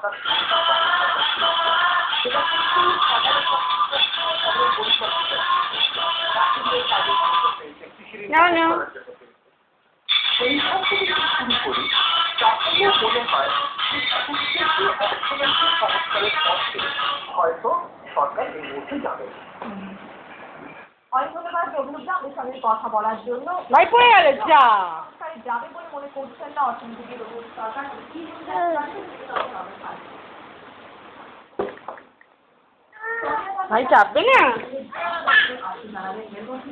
সরকার সেটা কিন্তু সরকারের সেইখান থেকে যদি শুরু করি তাহলে মনে হয় সংস্কারের পথে হয়তো সরকার এই মুহূর্তে যাবে। অনেক ধন্যবাদ রবীন্দ্র আমাদের সঙ্গে কথা বলার জন্য। ভাই পড়ে গেল যা যাবে বলে মনে করছেন না অর্থনীতি সরকার ভাই চাপবে না।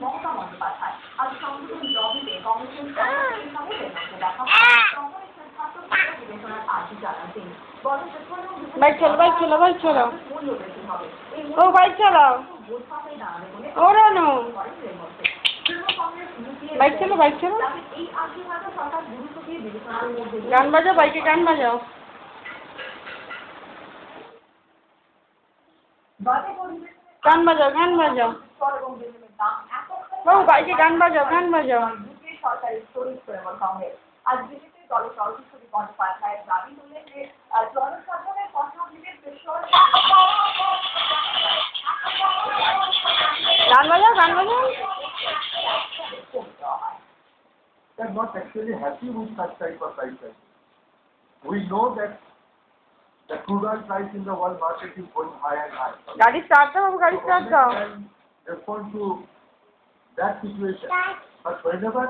মমতা বন্দ্যোপাধ্যায় আজ সংসদের লবিতে কংগ্রেসের দেখা বিবেচনার আর্জি জানান তিনি। বলেন বাইক চলো বাইক চলো বাইক চলো ও বাইক চালাও ওরা নো বাইক চলো বাইক চলো এই আর্জি সরকার গুরুত্ব দিয়ে বিবেচনার মধ্যে গান বাজাও বাইকে গান বাজাও গান বাজাও গান বাজাও বাবু বাইকে গান বাজাও গান বাজাও। সরকারি তড়িৎ তৃণমূল কংগ্রেস আজ বিজেপি দলের সভাপতি বন্দ্যোপাধ্যায়ের দাবি তুললেন যে জনসাধারণের কথা ভেবে গান বাজাও গান বাজাও। They're not actually happy with such type of prices. We know that the crude oil price in the world market is going higher and higher. গাড়ি স্টার্ট দাও বাবু গাড়ি স্টার্ট দাও। Respond to that situation. But whenever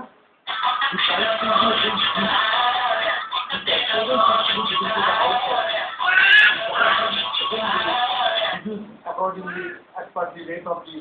the price will be against this, the taxation has to be given to the household. Reduce accordingly as per the rate of the